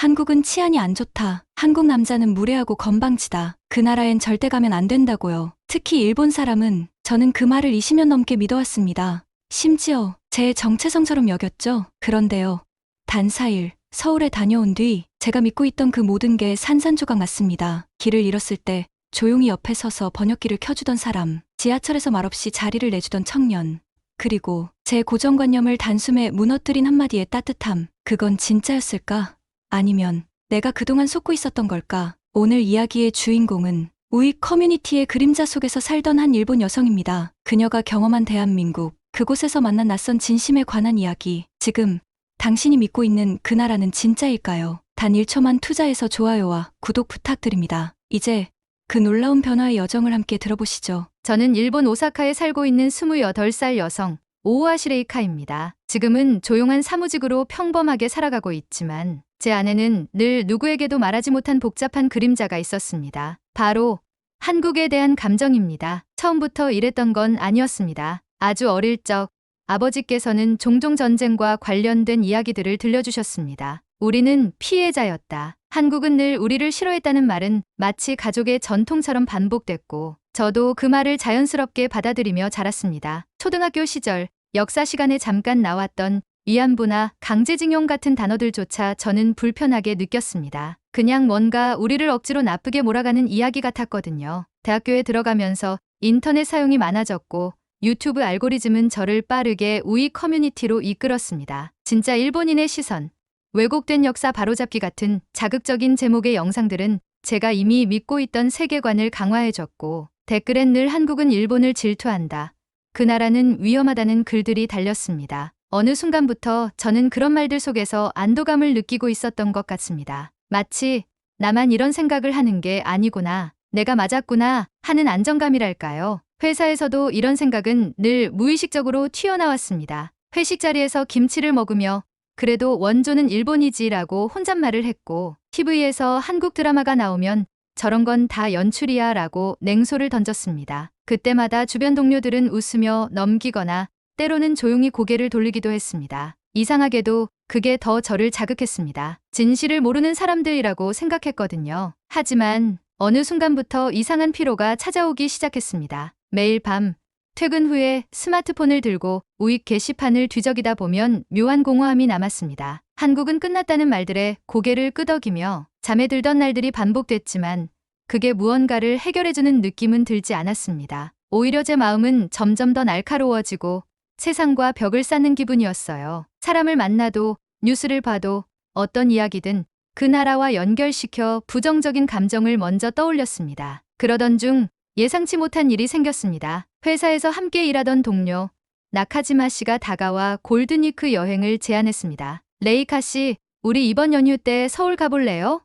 한국은 치안이 안 좋다. 한국 남자는 무례하고 건방지다. 그 나라엔 절대 가면 안 된다고요. 특히 일본 사람은 저는 그 말을 20년 넘게 믿어왔습니다. 심지어 제 정체성처럼 여겼죠. 그런데요. 단 4일 서울에 다녀온 뒤 제가 믿고 있던 그 모든 게 산산조각 났습니다. 길을 잃었을 때 조용히 옆에 서서 번역기를 켜주던 사람, 지하철에서 말없이 자리를 내주던 청년, 그리고 제 고정관념을 단숨에 무너뜨린 한마디의 따뜻함. 그건 진짜였을까? 아니면 내가 그동안 속고 있었던 걸까? 오늘 이야기의 주인공은 우익 커뮤니티의 그림자 속에서 살던 한 일본 여성입니다. 그녀가 경험한 대한민국, 그곳에서 만난 낯선 진심에 관한 이야기. 지금 당신이 믿고 있는 그 나라는 진짜일까요? 단 1초만 투자해서 좋아요와 구독 부탁드립니다. 이제 그 놀라운 변화의 여정을 함께 들어보시죠. 저는 일본 오사카에 살고 있는 28살 여성 오우아 시레이카입니다. 지금은 조용한 사무직으로 평범하게 살아가고 있지만 제 안에는 늘 누구에게도 말하지 못한 복잡한 그림자가 있었습니다. 바로 한국에 대한 감정입니다. 처음부터 이랬던 건 아니었습니다. 아주 어릴 적 아버지께서는 종종 전쟁과 관련된 이야기들을 들려주셨습니다. 우리는 피해자였다. 한국은 늘 우리를 싫어했다는 말은 마치 가족의 전통처럼 반복됐고 저도 그 말을 자연스럽게 받아들이며 자랐습니다. 초등학교 시절 역사 시간에 잠깐 나왔던 위안부나 강제징용 같은 단어들조차 저는 불편하게 느꼈습니다. 그냥 뭔가 우리를 억지로 나쁘게 몰아가는 이야기 같았거든요. 대학교에 들어가면서 인터넷 사용이 많아졌고 유튜브 알고리즘은 저를 빠르게 우익 커뮤니티로 이끌었습니다. 진짜 일본인의 시선, 왜곡된 역사 바로잡기 같은 자극적인 제목의 영상들은 제가 이미 믿고 있던 세계관을 강화해줬고 댓글엔 늘 한국은 일본을 질투한다. 그 나라는 위험하다는 글들이 달렸습니다. 어느 순간부터 저는 그런 말들 속에서 안도감을 느끼고 있었던 것 같습니다. 마치 나만 이런 생각을 하는 게 아니구나, 내가 맞았구나 하는 안정감이랄까요. 회사에서도 이런 생각은 늘 무의식적으로 튀어나왔습니다. 회식 자리에서 김치를 먹으며 그래도 원조는 일본이지라고 혼잣말을 했고 TV에서 한국 드라마가 나오면 저런 건 다 연출이야 라고 냉소를 던졌습니다. 그때마다 주변 동료들은 웃으며 넘기거나 때로는 조용히 고개를 돌리기도 했습니다. 이상하게도 그게 더 저를 자극했습니다. 진실을 모르는 사람들이라고 생각했거든요. 하지만 어느 순간부터 이상한 피로가 찾아오기 시작했습니다. 매일 밤 퇴근 후에 스마트폰을 들고 우익 게시판을 뒤적이다 보면 묘한 공허함이 남았습니다. 한국은 끝났다는 말들에 고개를 끄덕이며 잠에 들던 날들이 반복됐지만 그게 무언가를 해결해주는 느낌은 들지 않았습니다. 오히려 제 마음은 점점 더 날카로워지고 세상과 벽을 쌓는 기분이었어요. 사람을 만나도 뉴스를 봐도 어떤 이야기든 그 나라와 연결시켜 부정적인 감정을 먼저 떠올렸습니다. 그러던 중 예상치 못한 일이 생겼습니다. 회사에서 함께 일하던 동료 나카지마 씨가 다가와 골든위크 여행을 제안했습니다. 레이카 씨, 우리 이번 연휴 때 서울 가볼래요?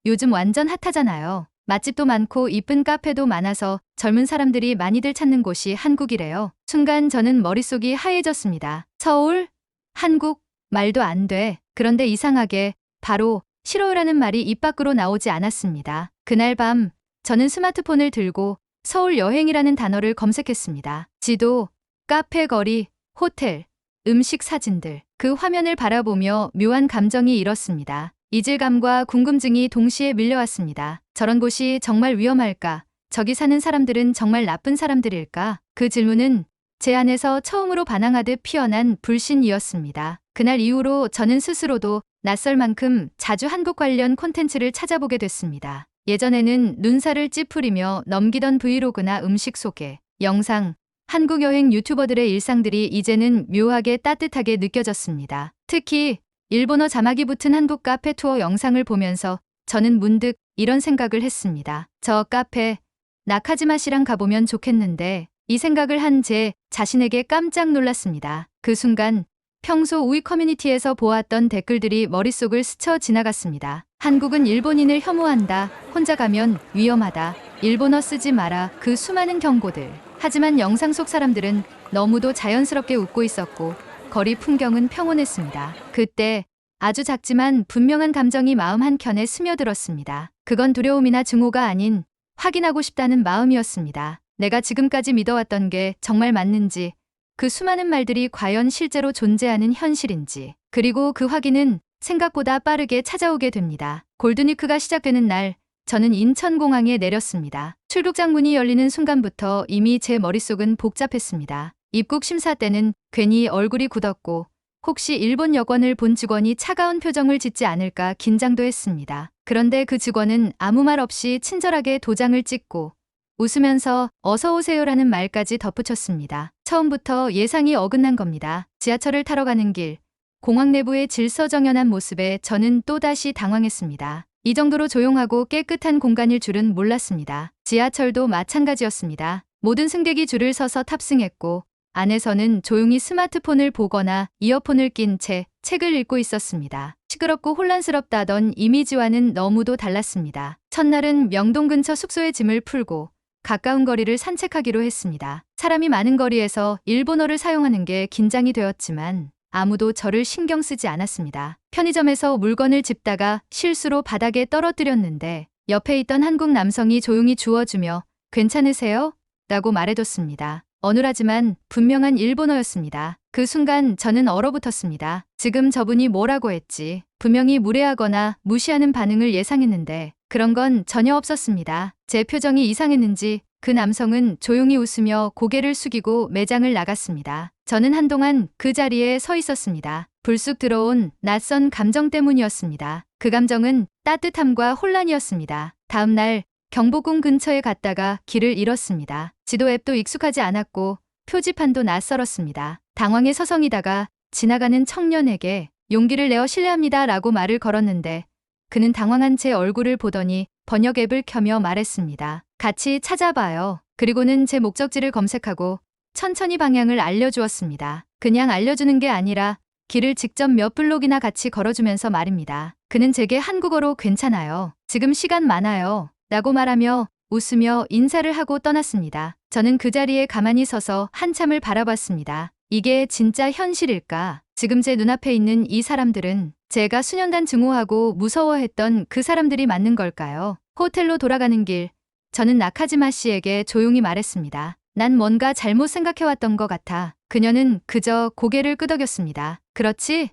요즘 완전 핫하잖아요. 맛집도 많고 이쁜 카페도 많아서 젊은 사람들이 많이들 찾는 곳이 한국이래요. 순간 저는 머릿속이 하얘졌습니다. 서울? 한국? 말도 안 돼. 그런데 이상하게 바로 싫어요라는 말이 입 밖으로 나오지 않았습니다. 그날 밤 저는 스마트폰을 들고 서울 여행이라는 단어를 검색했습니다. 지도, 카페 거리, 호텔, 음식 사진들. 그 화면을 바라보며 묘한 감정이 일었습니다. 이질감과 궁금증이 동시에 밀려왔습니다. 저런 곳이 정말 위험할까? 저기 사는 사람들은 정말 나쁜 사람들일까? 그 질문은 제 안에서 처음으로 반항하듯 피어난 불신이었습니다. 그날 이후로 저는 스스로도 낯설 만큼 자주 한국 관련 콘텐츠를 찾아보게 됐습니다. 예전에는 눈살을 찌푸리며 넘기던 브이로그나 음식 소개, 영상, 한국 여행 유튜버들의 일상들이 이제는 묘하게 따뜻하게 느껴졌습니다. 특히 일본어 자막이 붙은 한국 카페 투어 영상을 보면서 저는 문득 이런 생각을 했습니다. 저 카페 나카지마 씨랑 가보면 좋겠는데, 이 생각을 한 제 자신에게 깜짝 놀랐습니다. 그 순간 평소 우익 커뮤니티에서 보았던 댓글들이 머릿속을 스쳐 지나갔습니다. 한국은 일본인을 혐오한다. 혼자 가면 위험하다. 일본어 쓰지 마라. 그 수많은 경고들. 하지만 영상 속 사람들은 너무도 자연스럽게 웃고 있었고 거리 풍경은 평온했습니다. 그때 아주 작지만 분명한 감정이 마음 한켠에 스며들었습니다. 그건 두려움이나 증오가 아닌 확인하고 싶다는 마음이었습니다. 내가 지금까지 믿어왔던 게 정말 맞는지, 그 수많은 말들이 과연 실제로 존재하는 현실인지. 그리고 그 확인은 생각보다 빠르게 찾아오게 됩니다. 골든위크가 시작되는 날, 저는 인천공항에 내렸습니다. 출국장 문이 열리는 순간부터 이미 제 머릿속은 복잡했습니다. 입국 심사 때는 괜히 얼굴이 굳었고 혹시 일본 여권을 본 직원이 차가운 표정을 짓지 않을까 긴장도 했습니다. 그런데 그 직원은 아무 말 없이 친절하게 도장을 찍고 웃으면서 어서 오세요라는 말까지 덧붙였습니다. 처음부터 예상이 어긋난 겁니다. 지하철을 타러 가는 길, 공항 내부의 질서정연한 모습에 저는 또다시 당황했습니다. 이 정도로 조용하고 깨끗한 공간일 줄은 몰랐습니다. 지하철도 마찬가지였습니다. 모든 승객이 줄을 서서 탑승했고 안에서는 조용히 스마트폰을 보거나 이어폰을 낀 채 책을 읽고 있었습니다. 시끄럽고 혼란스럽다던 이미지와는 너무도 달랐습니다. 첫날은 명동 근처 숙소에 짐을 풀고 가까운 거리를 산책하기로 했습니다. 사람이 많은 거리에서 일본어를 사용하는 게 긴장이 되었지만 아무도 저를 신경 쓰지 않았습니다. 편의점에서 물건을 집다가 실수로 바닥에 떨어뜨렸는데 옆에 있던 한국 남성이 조용히 주워주며 괜찮으세요? 라고 말해줬습니다. 어눌하지만 분명한 일본어였습니다. 그 순간 저는 얼어붙었습니다. 지금 저분이 뭐라고 했지? 분명히 무례하거나 무시하는 반응을 예상했는데 그런 건 전혀 없었습니다. 제 표정이 이상했는지 그 남성은 조용히 웃으며 고개를 숙이고 매장을 나갔습니다. 저는 한동안 그 자리에 서 있었습니다. 불쑥 들어온 낯선 감정 때문이었습니다. 그 감정은 따뜻함과 혼란이었습니다. 다음 날 경복궁 근처에 갔다가 길을 잃었습니다. 지도 앱도 익숙하지 않았고 표지판도 낯설었습니다. 당황해 서성이다가 지나가는 청년에게 용기를 내어 실례합니다 라고 말을 걸었는데 그는 당황한 제 얼굴을 보더니 번역 앱을 켜며 말했습니다. 같이 찾아봐요. 그리고는 제 목적지를 검색하고 천천히 방향을 알려주었습니다. 그냥 알려주는 게 아니라 길을 직접 몇 블록이나 같이 걸어주면서 말입니다. 그는 제게 한국어로 괜찮아요. 지금 시간 많아요. 라고 말하며 웃으며 인사를 하고 떠났습니다. 저는 그 자리에 가만히 서서 한참을 바라봤습니다. 이게 진짜 현실일까? 지금 제 눈앞에 있는 이 사람들은 제가 수년간 증오하고 무서워했던 그 사람들이 맞는 걸까요? 호텔로 돌아가는 길, 저는 나카지마 씨에게 조용히 말했습니다. 난 뭔가 잘못 생각해왔던 것 같아. 그녀는 그저 고개를 끄덕였습니다. 그렇지?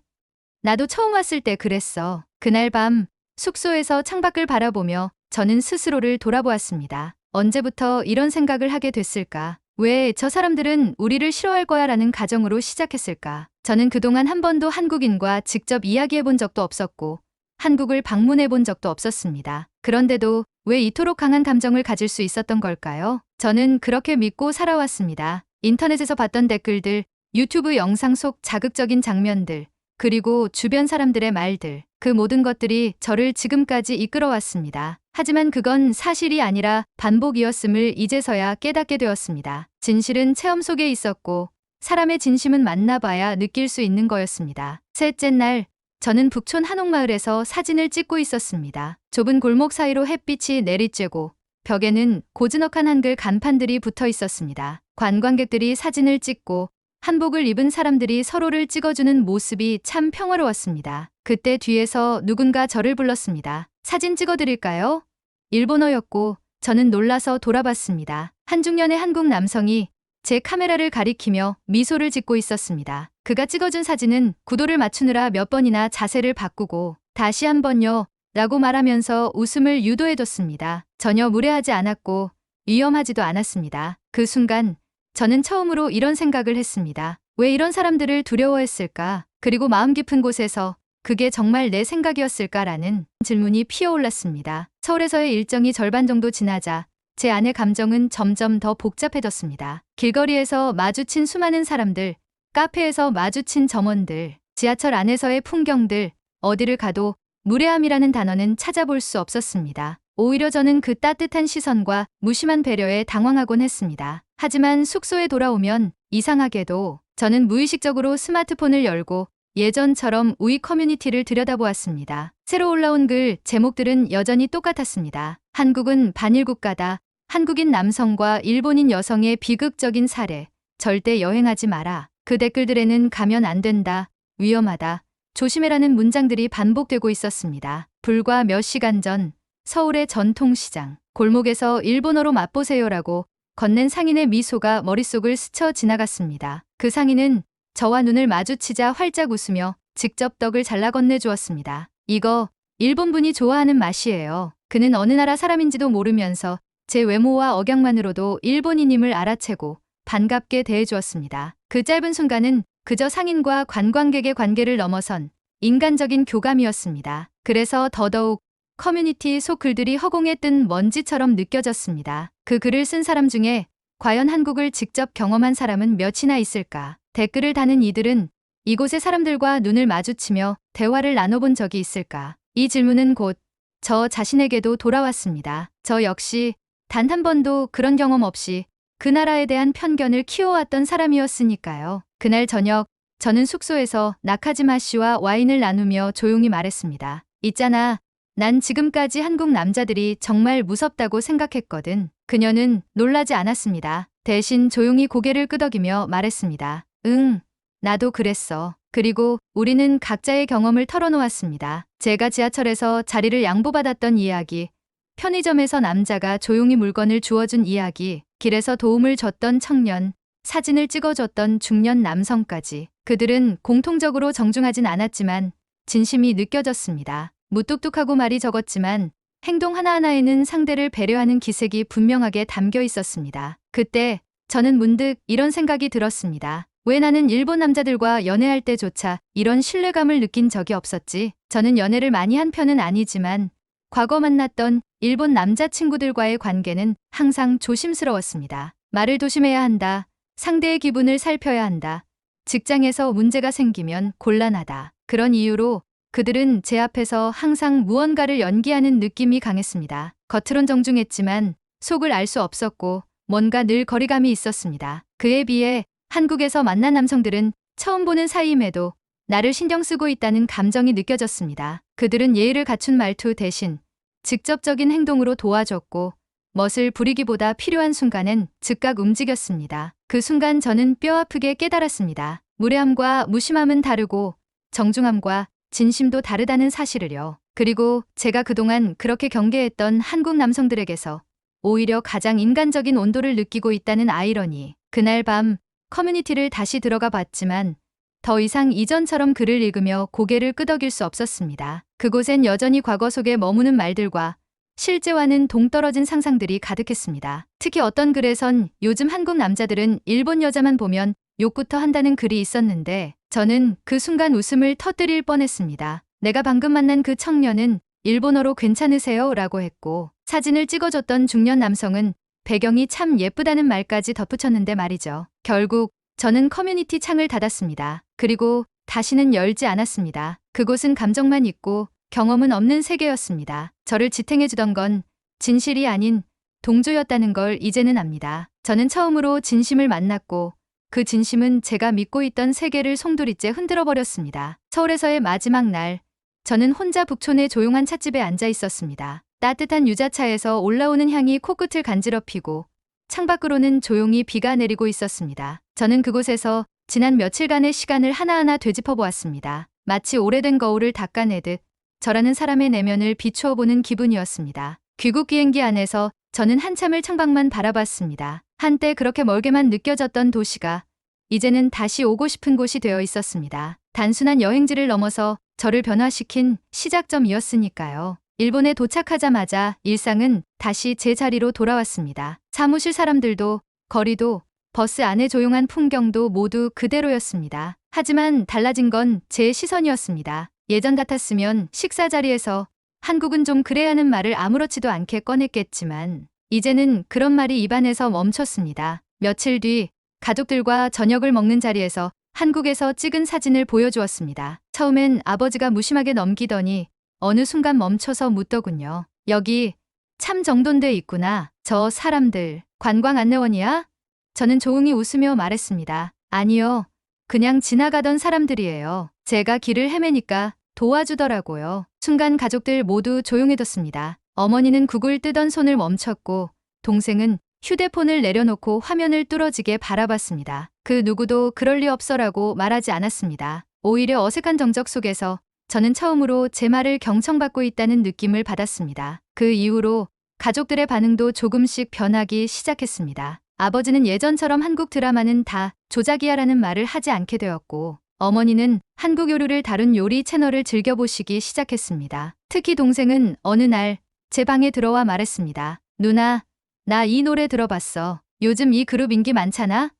나도 처음 왔을 때 그랬어. 그날 밤 숙소에서 창밖을 바라보며 저는 스스로를 돌아보았습니다. 언제부터 이런 생각을 하게 됐을까? 왜 저 사람들은 우리를 싫어할 거야 라는 가정으로 시작했을까? 저는 그동안 한 번도 한국인과 직접 이야기해 본 적도 없었고 한국을 방문해 본 적도 없었습니다. 그런데도 왜 이토록 강한 감정을 가질 수 있었던 걸까요? 저는 그렇게 믿고 살아왔습니다. 인터넷에서 봤던 댓글들, 유튜브 영상 속 자극적인 장면들, 그리고 주변 사람들의 말들, 그 모든 것들이 저를 지금까지 이끌어왔습니다. 하지만 그건 사실이 아니라 반복이었음을 이제서야 깨닫게 되었습니다. 진실은 체험 속에 있었고 사람의 진심은 만나봐야 느낄 수 있는 거였습니다. 셋째 날, 저는 북촌 한옥마을에서 사진을 찍고 있었습니다. 좁은 골목 사이로 햇빛이 내리쬐고 벽에는 고즈넉한 한글 간판들이 붙어 있었습니다. 관광객들이 사진을 찍고 한복을 입은 사람들이 서로를 찍어주는 모습이 참 평화로웠습니다. 그때 뒤에서 누군가 저를 불렀습니다. 사진 찍어드릴까요? 일본어였고 저는 놀라서 돌아봤습니다. 한중년의 한국 남성이 제 카메라를 가리키며 미소를 짓고 있었습니다. 그가 찍어준 사진은 구도를 맞추느라 몇 번이나 자세를 바꾸고 다시 한 번요 라고 말하면서 웃음을 유도해줬습니다. 전혀 무례하지 않았고 위험하지도 않았습니다. 그 순간 저는 처음으로 이런 생각을 했습니다. 왜 이런 사람들을 두려워했을까? 그리고 마음 깊은 곳에서 그게 정말 내 생각이었을까라는 질문이 피어올랐습니다. 서울에서의 일정이 절반 정도 지나자 제 안의 감정은 점점 더 복잡해졌습니다. 길거리에서 마주친 수많은 사람들, 카페에서 마주친 점원들, 지하철 안에서의 풍경들, 어디를 가도 무례함이라는 단어는 찾아볼 수 없었습니다. 오히려 저는 그 따뜻한 시선과 무심한 배려에 당황하곤 했습니다. 하지만 숙소에 돌아오면 이상하게도 저는 무의식적으로 스마트폰을 열고 예전처럼 우리 커뮤니티를 들여다보았습니다. 새로 올라온 글 제목들은 여전히 똑같았습니다. 한국은 반일 국가다. 한국인 남성과 일본인 여성의 비극적인 사례. 절대 여행하지 마라. 그 댓글들에는 가면 안 된다. 위험하다. 조심해라는 문장들이 반복되고 있었습니다. 불과 몇 시간 전 서울의 전통시장 골목에서 일본어로 맛보세요라고 건넨 상인의 미소가 머릿속을 스쳐 지나갔습니다. 그 상인은 저와 눈을 마주치자 활짝 웃으며 직접 떡을 잘라 건네주었습니다. 이거 일본 분이 좋아하는 맛이에요. 그는 어느 나라 사람인지도 모르면서 제 외모와 억양만으로도 일본인임을 알아채고 반갑게 대해주었습니다. 그 짧은 순간은 그저 상인과 관광객의 관계를 넘어선 인간적인 교감이었습니다. 그래서 더더욱 커뮤니티 속 글들이 허공에 뜬 먼지처럼 느껴졌습니다. 그 글을 쓴 사람 중에 과연 한국을 직접 경험한 사람은 몇이나 있을까? 댓글을 다는 이들은 이곳의 사람들과 눈을 마주치며 대화를 나눠본 적이 있을까? 이 질문은 곧 저 자신에게도 돌아왔습니다. 저 역시 단 한 번도 그런 경험 없이 그 나라에 대한 편견을 키워왔던 사람이었으니까요. 그날 저녁 저는 숙소에서 나카지마 씨와 와인을 나누며 조용히 말했습니다. 있잖아. 난 지금까지 한국 남자들이 정말 무섭다고 생각했거든. 그녀는 놀라지 않았습니다. 대신 조용히 고개를 끄덕이며 말했습니다. 응, 나도 그랬어. 그리고 우리는 각자의 경험을 털어놓았습니다. 제가 지하철에서 자리를 양보받았던 이야기, 편의점에서 남자가 조용히 물건을 주워준 이야기, 길에서 도움을 줬던 청년, 사진을 찍어줬던 중년 남성까지. 그들은 공통적으로 정중하진 않았지만 진심이 느껴졌습니다. 무뚝뚝하고 말이 적었지만 행동 하나하나에는 상대를 배려하는 기색이 분명하게 담겨 있었습니다. 그때 저는 문득 이런 생각이 들었습니다. 왜 나는 일본 남자들과 연애할 때조차 이런 신뢰감을 느낀 적이 없었지? 저는 연애를 많이 한 편은 아니지만 과거 만났던 일본 남자친구들과의 관계는 항상 조심스러웠습니다. 말을 조심해야 한다. 상대의 기분을 살펴야 한다. 직장에서 문제가 생기면 곤란하다. 그런 이유로 그들은 제 앞에서 항상 무언가를 연기하는 느낌이 강했습니다. 겉으론 정중했지만 속을 알 수 없었고 뭔가 늘 거리감이 있었습니다. 그에 비해 한국에서 만난 남성들은 처음 보는 사이임에도 나를 신경 쓰고 있다는 감정이 느껴졌습니다. 그들은 예의를 갖춘 말투 대신 직접적인 행동으로 도와줬고 멋을 부리기보다 필요한 순간엔 즉각 움직였습니다. 그 순간 저는 뼈아프게 깨달았습니다. 무례함과 무심함은 다르고 정중함과 진심도 다르다는 사실을요. 그리고 제가 그동안 그렇게 경계했던 한국 남성들에게서 오히려 가장 인간적인 온도를 느끼고 있다는 아이러니. 그날 밤 커뮤니티를 다시 들어가 봤지만 더 이상 이전처럼 글을 읽으며 고개를 끄덕일 수 없었습니다. 그곳엔 여전히 과거 속에 머무는 말들과 실제와는 동떨어진 상상들이 가득했습니다. 특히 어떤 글에선 요즘 한국 남자들은 일본 여자만 보면 욕부터 한다는 글이 있었는데 저는 그 순간 웃음을 터뜨릴 뻔했습니다. 내가 방금 만난 그 청년은 일본어로 괜찮으세요? 라고 했고 사진을 찍어줬던 중년 남성은 배경이 참 예쁘다는 말까지 덧붙였는데 말이죠. 결국 저는 커뮤니티 창을 닫았습니다. 그리고 다시는 열지 않았습니다. 그곳은 감정만 있고 경험은 없는 세계였습니다. 저를 지탱해주던 건 진실이 아닌 동조였다는 걸 이제는 압니다. 저는 처음으로 진심을 만났고 그 진심은 제가 믿고 있던 세계를 송두리째 흔들어버렸습니다. 서울에서의 마지막 날, 저는 혼자 북촌의 조용한 찻집에 앉아 있었습니다. 따뜻한 유자차에서 올라오는 향이 코끝을 간지럽히고 창밖으로는 조용히 비가 내리고 있었습니다. 저는 그곳에서 지난 며칠간의 시간을 하나하나 되짚어 보았습니다. 마치 오래된 거울을 닦아내듯 저라는 사람의 내면을 비추어 보는 기분이었습니다. 귀국 비행기 안에서 저는 한참을 창밖만 바라봤습니다. 한때 그렇게 멀게만 느껴졌던 도시가 이제는 다시 오고 싶은 곳이 되어 있었습니다. 단순한 여행지를 넘어서 저를 변화시킨 시작점이었으니까요. 일본에 도착하자마자 일상은 다시 제 자리로 돌아왔습니다. 사무실 사람들도 거리도 버스 안의 조용한 풍경도 모두 그대로였습니다. 하지만 달라진 건 제 시선이었습니다. 예전 같았으면 식사 자리에서 한국은 좀 그래야 하는 말을 아무렇지도 않게 꺼냈겠지만 이제는 그런 말이 입안에서 멈췄습니다. 며칠 뒤 가족들과 저녁을 먹는 자리에서 한국에서 찍은 사진을 보여주었습니다. 처음엔 아버지가 무심하게 넘기더니 어느 순간 멈춰서 묻더군요. 여기 참 정돈돼 있구나. 저 사람들 관광 안내원이야? 저는 조용히 웃으며 말했습니다. 아니요. 그냥 지나가던 사람들이에요. 제가 길을 헤매니까 도와주더라고요. 순간 가족들 모두 조용해졌습니다. 어머니는 국을 뜨던 손을 멈췄고 동생은 휴대폰을 내려놓고 화면을 뚫어지게 바라봤습니다. 그 누구도 그럴 리 없어라고 말하지 않았습니다. 오히려 어색한 정적 속에서 저는 처음으로 제 말을 경청받고 있다는 느낌을 받았습니다. 그 이후로 가족들의 반응도 조금씩 변하기 시작했습니다. 아버지는 예전처럼 한국 드라마는 다 조작이야라는 말을 하지 않게 되었고 어머니는 한국 요리를 다룬 요리 채널을 즐겨보시기 시작했습니다. 특히 동생은 어느 날 제 방에 들어와 말했습니다. 누나, 나 이 노래 들어봤어. 요즘 이 그룹 인기 많잖아?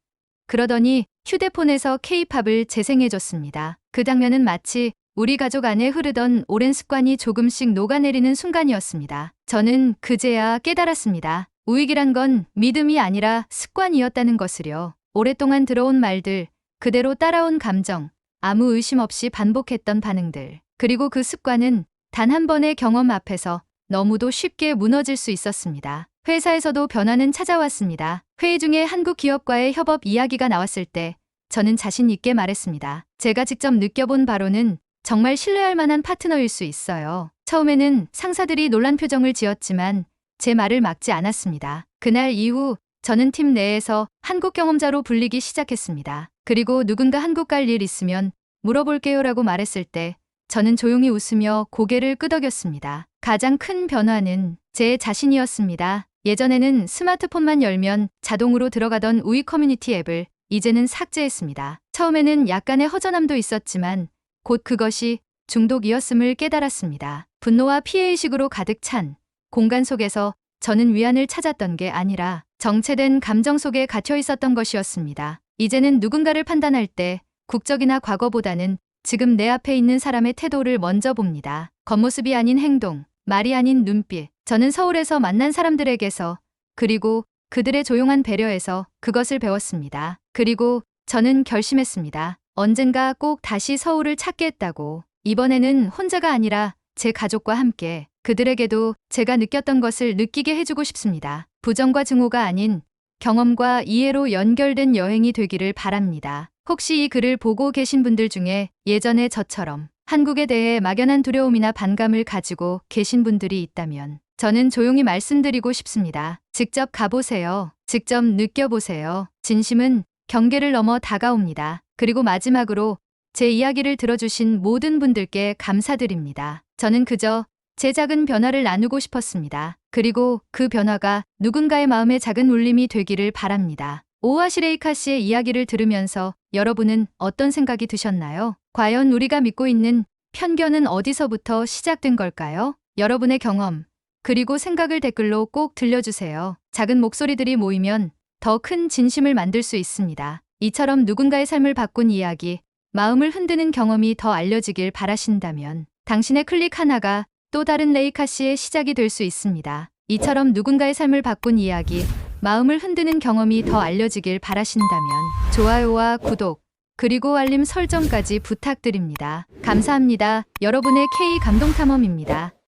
그러더니 휴대폰에서 K-팝을 재생해줬습니다. 그 장면은 마치 우리 가족 안에 흐르던 오랜 습관이 조금씩 녹아내리는 순간이었습니다. 저는 그제야 깨달았습니다. 우익이란 건 믿음이 아니라 습관이었다는 것을요. 오랫동안 들어온 말들, 그대로 따라온 감정, 아무 의심 없이 반복했던 반응들. 그리고 그 습관은 단 한 번의 경험 앞에서 너무도 쉽게 무너질 수 있었습니다. 회사에서도 변화는 찾아왔습니다. 회의 중에 한국 기업과의 협업 이야기가 나왔을 때 저는 자신 있게 말했습니다. 제가 직접 느껴본 바로는 정말 신뢰할 만한 파트너일 수 있어요. 처음에는 상사들이 놀란 표정을 지었지만 제 말을 막지 않았습니다. 그날 이후 저는 팀 내에서 한국 경험자로 불리기 시작했습니다. 그리고 누군가 한국 갈 일 있으면 물어볼게요라고 말했을 때 저는 조용히 웃으며 고개를 끄덕였습니다. 가장 큰 변화는 제 자신이었습니다. 예전에는 스마트폰만 열면 자동으로 들어가던 우익 커뮤니티 앱을 이제는 삭제했습니다. 처음에는 약간의 허전함도 있었지만 곧 그것이 중독이었음을 깨달았습니다. 분노와 피해의식으로 가득 찬 공간 속에서 저는 위안을 찾았던 게 아니라 정체된 감정 속에 갇혀 있었던 것이었습니다. 이제는 누군가를 판단할 때 국적이나 과거보다는 지금 내 앞에 있는 사람의 태도를 먼저 봅니다. 겉모습이 아닌 행동, 말이 아닌 눈빛. 저는 서울에서 만난 사람들에게서 그리고 그들의 조용한 배려에서 그것을 배웠습니다. 그리고 저는 결심했습니다. 언젠가 꼭 다시 서울을 찾겠다고. 이번에는 혼자가 아니라 제 가족과 함께 그들에게도 제가 느꼈던 것을 느끼게 해주고 싶습니다. 부정과 증오가 아닌 경험과 이해로 연결된 여행이 되기를 바랍니다. 혹시 이 글을 보고 계신 분들 중에 예전에 저처럼 한국에 대해 막연한 두려움이나 반감을 가지고 계신 분들이 있다면 저는 조용히 말씀드리고 싶습니다. 직접 가보세요. 직접 느껴보세요. 진심은 경계를 넘어 다가옵니다. 그리고 마지막으로 제 이야기를 들어주신 모든 분들께 감사드립니다. 저는 그저 제 작은 변화를 나누고 싶었습니다. 그리고 그 변화가 누군가의 마음에 작은 울림이 되기를 바랍니다. 오하시레이카 씨의 이야기를 들으면서 여러분은 어떤 생각이 드셨나요? 과연 우리가 믿고 있는 편견은 어디서부터 시작된 걸까요? 여러분의 경험, 그리고 생각을 댓글로 꼭 들려주세요. 작은 목소리들이 모이면 더 큰 진심을 만들 수 있습니다. 이처럼 누군가의 삶을 바꾼 이야기, 마음을 흔드는 경험이 더 알려지길 바라신다면 당신의 클릭 하나가 또 다른 레이카 씨의 시작이 될 수 있습니다. 이처럼 누군가의 삶을 바꾼 이야기, 마음을 흔드는 경험이 더 알려지길 바라신다면 좋아요와 구독, 그리고 알림 설정까지 부탁드립니다. 감사합니다. 여러분의 K 감동탐험입니다.